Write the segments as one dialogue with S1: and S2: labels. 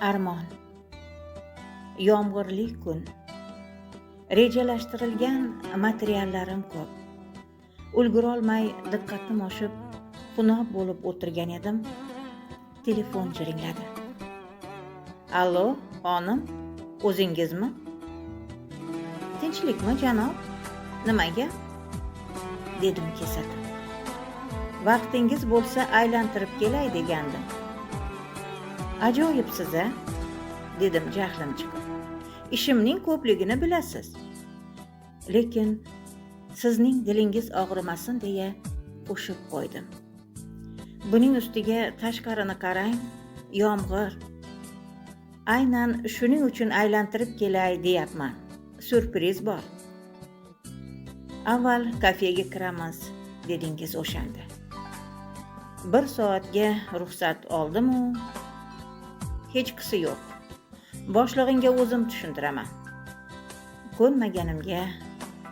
S1: Armon. Yomg'irli kun. Rejalashtirilgan materiallarim ko'p. Ulgurolmay diqqatim oshib, xunob bo'lib o'tirgan edim. Telefon jiringladi. Allo, xonim, o'zingizmi? Tinchlikmi, janob? Nimaga? Dedim kesatib. Vaqtingiz bo'lsa aylantirib kelay degandim. Ajoyibsiz-a? Dedim jahlim chiqib. Ishimning ko'pligini bilasiz. Lekin sizning dilingiz og'rimasin deya qo'shib qo'ydim. Buning ustiga tashqarini qarang, yomg'ir. Aynan shuning uchun aylantirib kelay deyapman. Surpriz bor. Avval kafega kiramiz dedingiz o'shanda. 1 soatga ruxsat oldim-u, hechqisi yo'q. Boshlig'ingga o'zim tushuntiraman. Ko'nmaganimga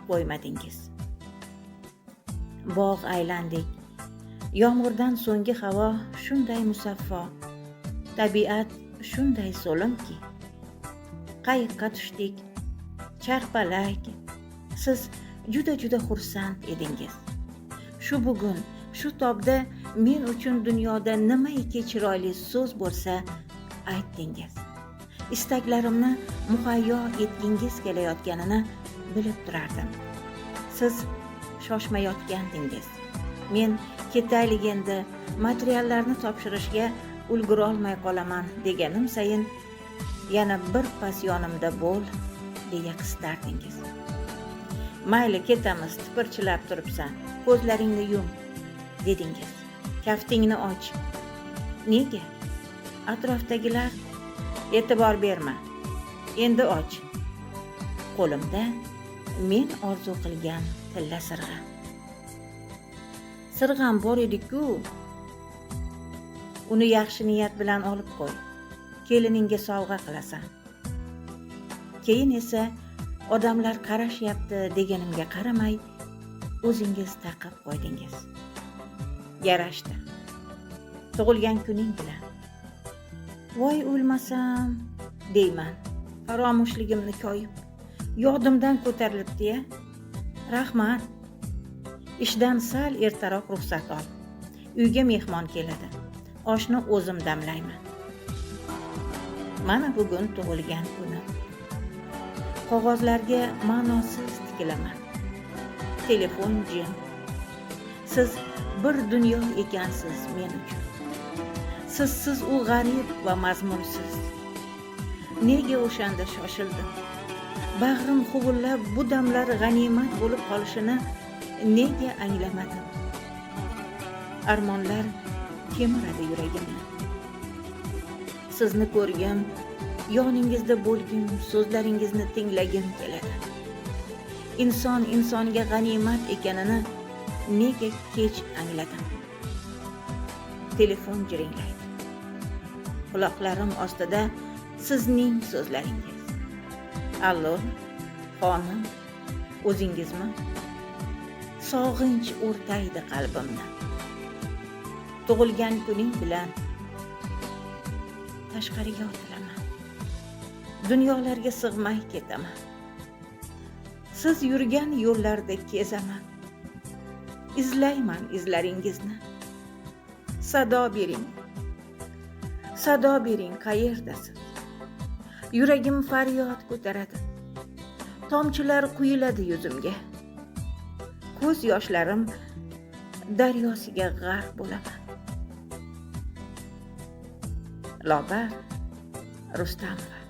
S1: qo'ymadingiz. Bog' aylandik. Yomg'irdan so'nggi havo shunday musaffo, tabiat shunday so'limki. Qayiqqa tushdik. Charpalak. Siz juda xursand edingiz. Shu bugun, shu tobda men uchun dunyoda nimaiki chiroyli so'z bo'lsa aytdingiz. Istaklarimni muhayyo etgingiz kelayotganini bilib turardim. Siz shoshmayotgandingiz. Men ketaylik endi, materiallarni topshirishga ulgurolmay qolaman deganim sayin yana bir pas yonimda bo'l deya qistardingiz. Mayli, ketamiz, tipirchilab turibsan. Ko'zlaringni yum dedingiz. Kaftingni och. Nega? Atrofdagilar e'tibor berma. Endi och. Qo'limda men orzu qilgan tilla sirg'a. Sirg'am bor edi-ku. Uni yaxshi niyat bilan olib qo'y. Keliningga sovg'a qilasan. Keyin esa odamlar qarashyapti deganimga qaramay, o'zingiz taqib qo'ydingiz. Yarashdi. Tug'ilgan kuning bilan. Voy o'lmasam deyman. Faromushligimni koyib, yodimdan ko'tarilibdi-ya. Rahmat. Ishdan sal ertaroq ruxsat ol. Uyga mehmon keladi. Oshni o'zim damlayman. Mana bugun tug'ilgan kunim. Qog'ozlarga ma'nosiz tikilaman. Telefon jim. Siz bir dunyo ekansiz men uchun. Sizsiz u g'arib va mazmunsiz. Nega o'shanda shoshildim? Bag'rim huvullab bu damlar g'animat bo'lib qolishini nega anglamadim? Armonlar kemiradi yuragimni. Sizni ko'rgim, yoningizda bo'lgim, so'zlaringizni tinglagim keladi. Inson insonga g'animat ekanini nega kech angladim? Telefon jiringlaydi. Quloqlarim ostida sizning so'zlaringiz. Allo, xonim, o'zingizmi? Sog'inch o'rtaydi qalbimni. Tug'ilgan kuning bilan tashqariga otilaman. Dunyolarga sig'may ketaman. Siz yurgan yo'llarda kezaman. Izlayman izlaringizni. Sado bering. Sado bering, qayerdasiz? Yuragim faryod ko'taradi. Tomchilar quyiladi yuzimga. Ko'z yoshlarim daryosiga g'arq bo'laman. Lobar Rustamova.